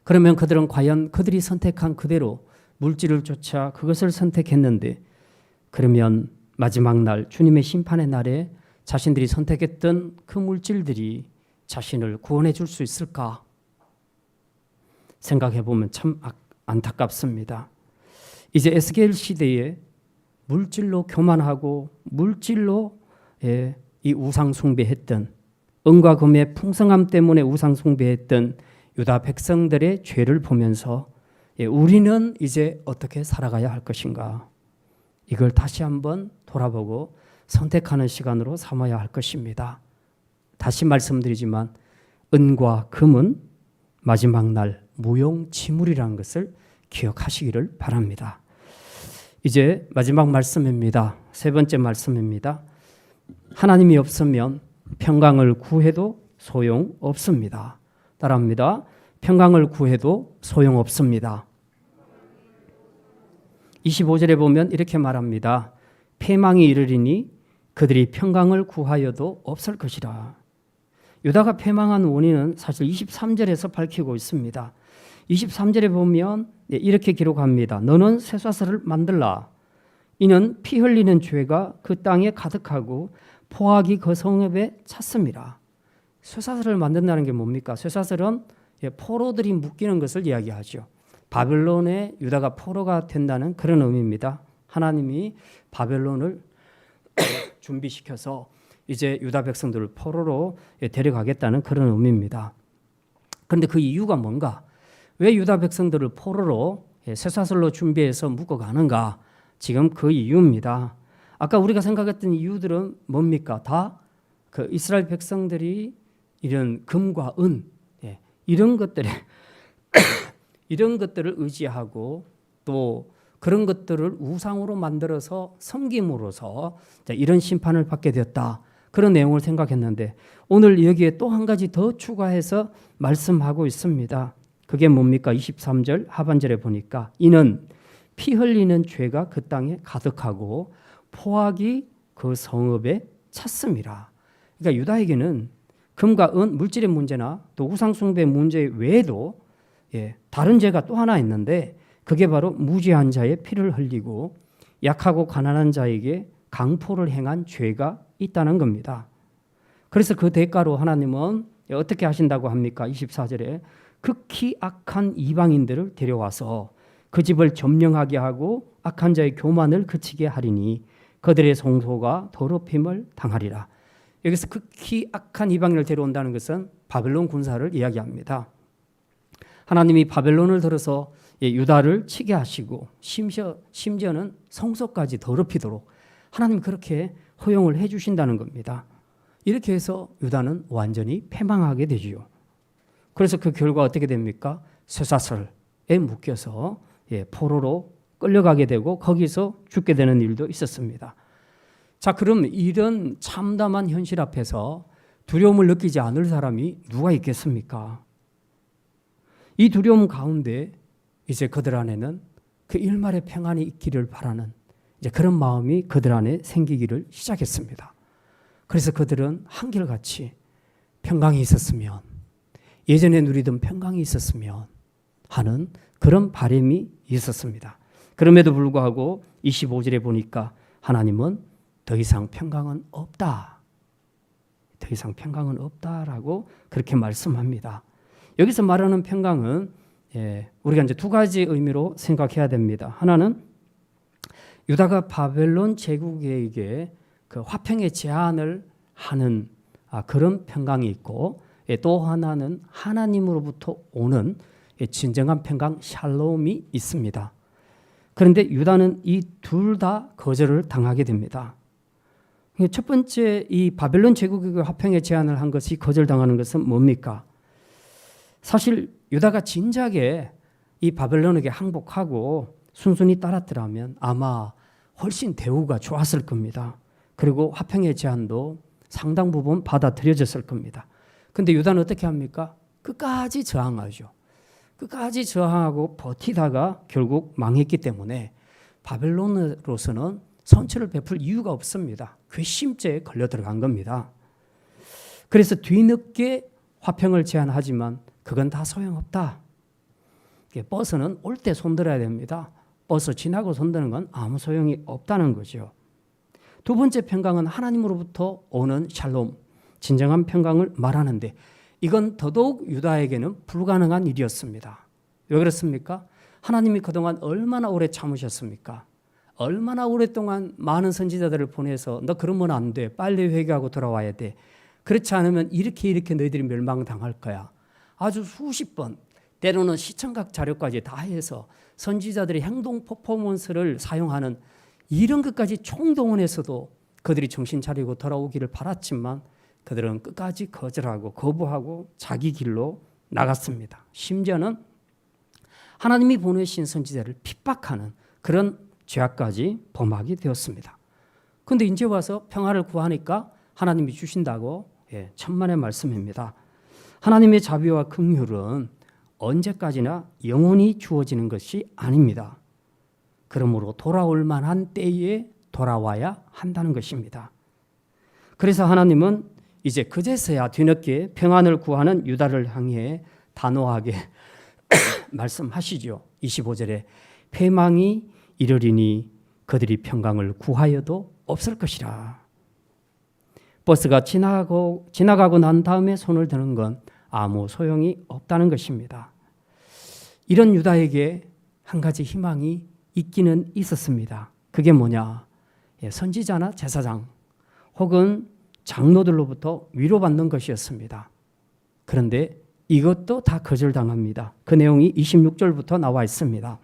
A: 그러면 그들은 과연 그들이 선택한 그대로 물질을 쫓아 그것을 선택했는데 그러면 마지막 날 주님의 심판의 날에 자신들이 선택했던 그 물질들이 자신을 구원해 줄 수 있을까? 생각해 보면 참 안타깝습니다. 이제 에스겔 시대에 물질로 교만하고 물질로 이 우상 숭배했던, 은과 금의 풍성함 때문에 우상 숭배했던 유다 백성들의 죄를 보면서 우리는 이제 어떻게 살아가야 할 것인가, 이걸 다시 한번 돌아보고 선택하는 시간으로 삼아야 할 것입니다. 다시 말씀드리지만 은과 금은 마지막 날 무용지물이라는 것을 기억하시기를 바랍니다. 이제 마지막 말씀입니다. 세 번째 말씀입니다. 하나님이 없으면 평강을 구해도 소용없습니다. 따라합니다. 평강을 구해도 소용없습니다. 25절에 보면 이렇게 말합니다. 패망이 이르리니 그들이 평강을 구하여도 없을 것이라. 유다가 패망한 원인은 사실 23절에서 밝히고 있습니다. 23절에 보면 이렇게 기록합니다. 너는 쇠사슬을 만들라. 이는 피 흘리는 죄가 그 땅에 가득하고 포악이 그 성읍에 찼습니다. 쇠사슬을 만든다는 게 뭡니까? 쇠사슬은 포로들이 묶이는 것을 이야기하죠. 바벨론에 유다가 포로가 된다는 그런 의미입니다. 하나님이 바벨론을 준비시켜서 이제 유다 백성들을 포로로 데려가겠다는 그런 의미입니다. 그런데 그 이유가 뭔가? 왜 유다 백성들을 포로로 쇠사슬로 준비해서 묶어가는가? 지금 그 이유입니다. 아까 우리가 생각했던 이유들은 뭡니까? 다 그 이스라엘 백성들이 이런 금과 은 이런 것들에 이런 것들을 의지하고 또 그런 것들을 우상으로 만들어서 섬김으로써 이런 심판을 받게 되었다. 그런 내용을 생각했는데 오늘 여기에 또 한 가지 더 추가해서 말씀하고 있습니다. 그게 뭡니까? 23절 하반절에 보니까 이는 피 흘리는 죄가 그 땅에 가득하고 포악이 그 성읍에 찼습니다. 그러니까 유다에게는 금과 은, 물질의 문제나 또 우상숭배 문제 외에도 다른 죄가 또 하나 있는데 그게 바로 무죄한 자의 피를 흘리고 약하고 가난한 자에게 강포를 행한 죄가 있다는 겁니다. 그래서 그 대가로 하나님은 어떻게 하신다고 합니까? 24절에 극히 악한 이방인들을 데려와서 그 집을 점령하게 하고 악한 자의 교만을 그치게 하리니 그들의 성소가 더럽힘을 당하리라. 여기서 극히 악한 이방인을 데려온다는 것은 바벨론 군사를 이야기합니다. 하나님이 바벨론을 들어서 유다를 치게 하시고 심지어는 성소까지 더럽히도록 하나님 그렇게 허용을 해주신다는 겁니다. 이렇게 해서 유다는 완전히 패망하게 되지요. 그래서 그 결과 어떻게 됩니까? 쇠사슬에 묶여서 포로로 끌려가게 되고 거기서 죽게 되는 일도 있었습니다. 자, 그럼 이런 참담한 현실 앞에서 두려움을 느끼지 않을 사람이 누가 있겠습니까? 이 두려움 가운데 이제 그들 안에는 그 일말의 평안이 있기를 바라는 이제 그런 마음이 그들 안에 생기기를 시작했습니다. 그래서 그들은 한결같이 평강이 있었으면, 예전에 누리던 평강이 있었으면 하는 그런 바람이 있었습니다. 그럼에도 불구하고 25절에 보니까 하나님은 더 이상 평강은 없다. 더 이상 평강은 없다라고 그렇게 말씀합니다. 여기서 말하는 평강은 우리가 이제 두 가지 의미로 생각해야 됩니다. 하나는 유다가 바벨론 제국에게 그 화평의 제안을 하는 그런 평강이 있고, 또 하나는 하나님으로부터 오는 진정한 평강 샬롬이 있습니다. 그런데 유다는 이 둘 다 거절을 당하게 됩니다. 첫 번째, 이 바벨론 제국에게 화평의 제안을 한 것이 거절당하는 것은 뭡니까? 사실 유다가 진작에 이 바벨론에게 항복하고 순순히 따랐더라면 아마 훨씬 대우가 좋았을 겁니다. 그리고 화평의 제안도 상당 부분 받아들여졌을 겁니다. 근데 유다는 어떻게 합니까? 끝까지 저항하죠. 끝까지 저항하고 버티다가 결국 망했기 때문에 바벨론으로서는 선처를 베풀 이유가 없습니다. 괘씸죄에 걸려 들어간 겁니다. 그래서 뒤늦게 화평을 제안하지만 그건 다 소용없다. 버스는 올 때 손들어야 됩니다. 버스 지나고 손드는 건 아무 소용이 없다는 거죠. 두 번째 평강은 하나님으로부터 오는 샬롬, 진정한 평강을 말하는데 이건 더더욱 유다에게는 불가능한 일이었습니다. 왜 그렇습니까? 하나님이 그동안 얼마나 오래 참으셨습니까? 얼마나 오랫동안 많은 선지자들을 보내서 너 그러면 안 돼. 빨리 회개하고 돌아와야 돼. 그렇지 않으면 이렇게 너희들이 멸망당할 거야. 아주 수십 번, 때로는 시청각 자료까지 다 해서 선지자들의 행동 퍼포먼스를 사용하는 이런 것까지 총동원해서도 그들이 정신 차리고 돌아오기를 바랐지만 그들은 끝까지 거절하고 거부하고 자기 길로 나갔습니다. 심지어는 하나님이 보내신 선지자를 핍박하는 그런 죄악까지 범하게 되었습니다. 그런데 이제 와서 평화를 구하니까 하나님이 주신다고 천만의 말씀입니다. 하나님의 자비와 긍휼은 언제까지나 영원히 주어지는 것이 아닙니다. 그러므로 돌아올 만한 때에 돌아와야 한다는 것입니다. 그래서 하나님은 이제 그제서야 뒤늦게 평안을 구하는 유다를 향해 단호하게 말씀하시죠. 25절에 패망이 이르리니 그들이 평강을 구하여도 없을 것이라. 버스가 지나가고 난 다음에 손을 드는 건 아무 소용이 없다는 것입니다. 이런 유다에게 한 가지 희망이 있기는 있었습니다. 그게 뭐냐? 선지자나 제사장 혹은 장로들로부터 위로받는 것이었습니다. 그런데 이것도 다 거절당합니다. 그 내용이 26절부터 나와 있습니다.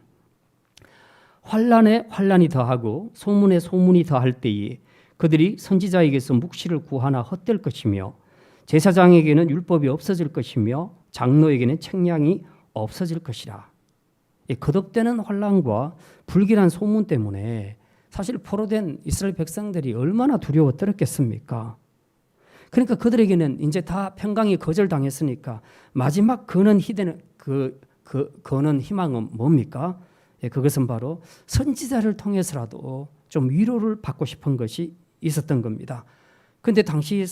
A: 환난에 환난이 더하고 소문에 소문이 더할 때에 그들이 선지자에게서 묵시를 구하나 헛될 것이며 제사장에게는 율법이 없어질 것이며 장로에게는 책량이 없어질 것이라. 거듭되는 환난과 불길한 소문 때문에 사실 포로된 이스라엘 백성들이 얼마나 두려워 떨었겠습니까? 그러니까 그들에게는 이제 다 평강이 거절당했으니까 마지막 거는 희망은 뭡니까? 그것은 바로 선지자를 통해서라도 좀 위로를 받고 싶은 것이 있었던 겁니다. 그런데 당시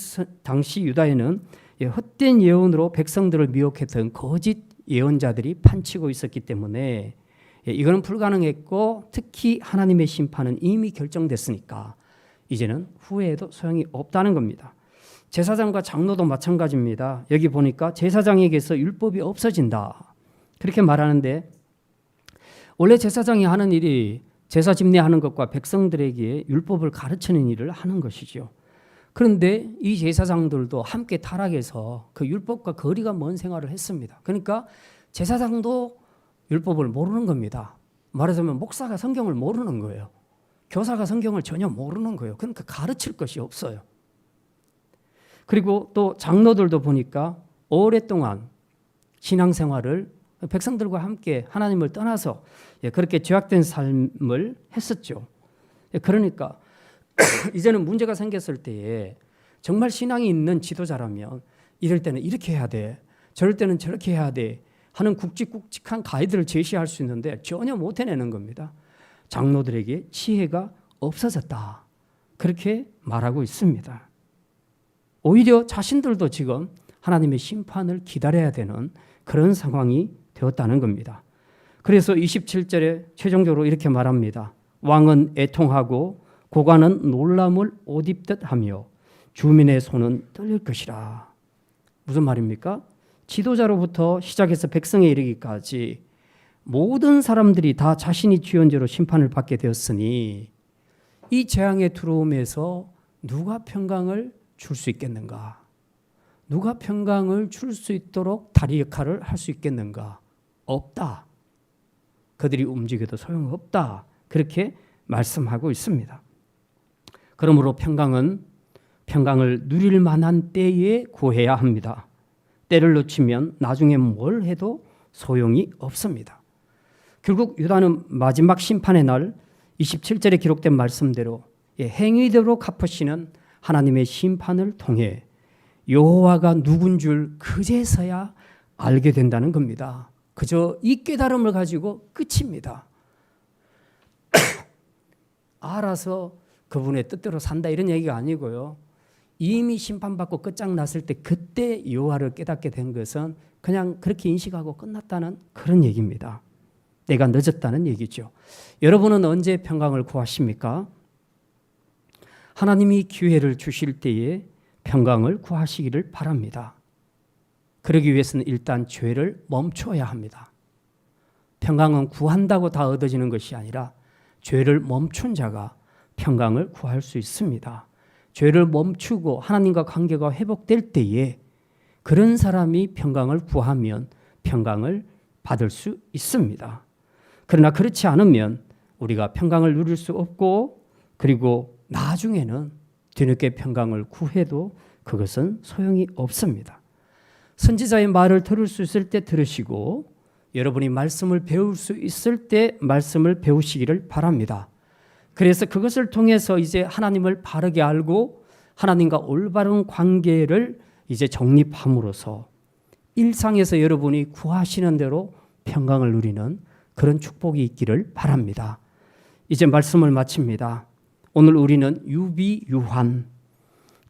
A: 유다에는 헛된 예언으로 백성들을 미혹했던 거짓 예언자들이 판치고 있었기 때문에 이거는 불가능했고 특히 하나님의 심판은 이미 결정됐으니까 이제는 후회해도 소용이 없다는 겁니다. 제사장과 장로도 마찬가지입니다. 여기 보니까 제사장에게서 율법이 없어진다. 그렇게 말하는데 원래 제사장이 하는 일이 제사 집례하는 것과 백성들에게 율법을 가르치는 일을 하는 것이죠. 그런데 이 제사장들도 함께 타락해서 그 율법과 거리가 먼 생활을 했습니다. 그러니까 제사장도 율법을 모르는 겁니다. 말하자면 목사가 성경을 모르는 거예요. 교사가 성경을 전혀 모르는 거예요. 그러니까 가르칠 것이 없어요. 그리고 또 장로들도 보니까 오랫동안 신앙생활을 백성들과 함께 하나님을 떠나서 그렇게 죄악된 삶을 했었죠. 그러니까 이제는 문제가 생겼을 때에 정말 신앙이 있는 지도자라면 이럴 때는 이렇게 해야 돼, 저럴 때는 저렇게 해야 돼 하는 굵직굵직한 가이드를 제시할 수 있는데 전혀 못 해내는 겁니다. 장로들에게 지혜가 없어졌다. 그렇게 말하고 있습니다. 오히려 자신들도 지금 하나님의 심판을 기다려야 되는 그런 상황이 되었다는 겁니다. 그래서 27절에 최종적으로 이렇게 말합니다. 왕은 애통하고 고관은 놀람을 옷 입듯 하며 주민의 손은 떨릴 것이라. 무슨 말입니까? 지도자로부터 시작해서 백성에 이르기까지 모든 사람들이 다 자신이 주연자로 심판을 받게 되었으니 이 재앙의 두려움에서 누가 평강을 줄 수 있겠는가? 누가 평강을 줄 수 있도록 다리 역할을 할 수 있겠는가? 없다. 그들이 움직여도 소용없다. 그렇게 말씀하고 있습니다. 그러므로 평강을 누릴 만한 때에 구해야 합니다. 때를 놓치면 나중에 뭘 해도 소용이 없습니다. 결국 유다는 마지막 심판의 날 27절에 기록된 말씀대로 행위대로 갚으시는 하나님의 심판을 통해 여호와가 누군 줄 그제서야 알게 된다는 겁니다. 그저 이 깨달음을 가지고 끝입니다. 알아서 그분의 뜻대로 산다 이런 얘기가 아니고요. 이미 심판받고 끝장났을 때 그때 여호와를 깨닫게 된 것은 그냥 그렇게 인식하고 끝났다는 그런 얘기입니다. 때가 늦었다는 얘기죠. 여러분은 언제 평강을 구하십니까? 하나님이 기회를 주실 때에 평강을 구하시기를 바랍니다. 그러기 위해서는 일단 죄를 멈춰야 합니다. 평강은 구한다고 다 얻어지는 것이 아니라 죄를 멈춘 자가 평강을 구할 수 있습니다. 죄를 멈추고 하나님과 관계가 회복될 때에 그런 사람이 평강을 구하면 평강을 받을 수 있습니다. 그러나 그렇지 않으면 우리가 평강을 누릴 수 없고 그리고 나중에는 뒤늦게 평강을 구해도 그것은 소용이 없습니다. 선지자의 말을 들을 수 있을 때 들으시고 여러분이 말씀을 배울 수 있을 때 말씀을 배우시기를 바랍니다. 그래서 그것을 통해서 이제 하나님을 바르게 알고 하나님과 올바른 관계를 이제 정립함으로써 일상에서 여러분이 구하시는 대로 평강을 누리는 그런 축복이 있기를 바랍니다. 이제 말씀을 마칩니다. 오늘 우리는 유비유한,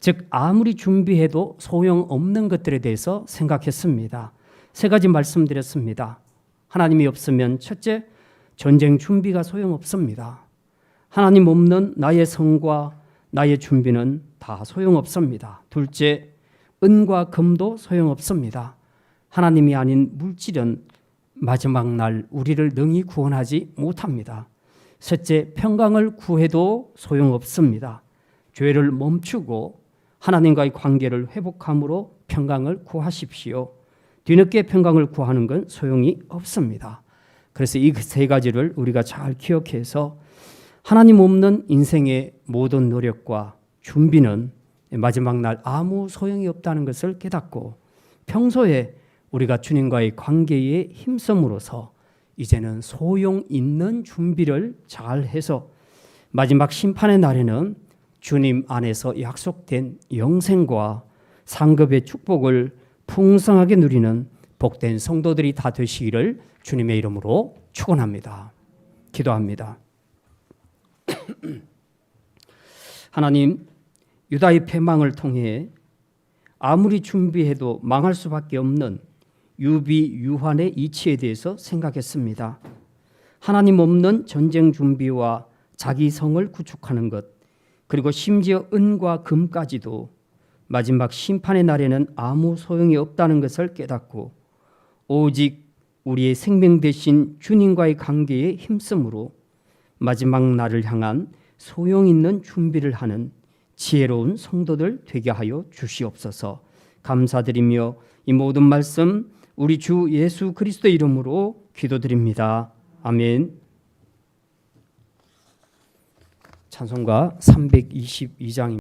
A: 즉 아무리 준비해도 소용없는 것들에 대해서 생각했습니다. 세 가지 말씀드렸습니다. 하나님이 없으면 첫째, 전쟁 준비가 소용없습니다. 하나님 없는 나의 성과 나의 준비는 다 소용없습니다. 둘째, 은과 금도 소용없습니다. 하나님이 아닌 물질은 마지막 날 우리를 능히 구원하지 못합니다. 셋째, 평강을 구해도 소용없습니다. 죄를 멈추고 하나님과의 관계를 회복함으로 평강을 구하십시오. 뒤늦게 평강을 구하는 건 소용이 없습니다. 그래서 이 세 가지를 우리가 잘 기억해서 하나님 없는 인생의 모든 노력과 준비는 마지막 날 아무 소용이 없다는 것을 깨닫고 평소에 우리가 주님과의 관계에 힘써으로써 이제는 소용 있는 준비를 잘 해서 마지막 심판의 날에는 주님 안에서 약속된 영생과 상급의 축복을 풍성하게 누리는 복된 성도들이 다 되시기를 주님의 이름으로 축원합니다. 기도합니다. 하나님, 유다의 패망을 통해 아무리 준비해도 망할 수밖에 없는 유비유한의 이치에 대해서 생각했습니다. 하나님 없는 전쟁 준비와 자기 성을 구축하는 것, 그리고 심지어 은과 금까지도 마지막 심판의 날에는 아무 소용이 없다는 것을 깨닫고 오직 우리의 생명 되신 주님과의 관계에 힘쓰므로 마지막 날을 향한 소용 있는 준비를 하는 지혜로운 성도들 되게 하여 주시옵소서. 감사드리며 이 모든 말씀 우리 주 예수 그리스도의 이름으로 기도드립니다. 아멘. 찬송가 322장입니다.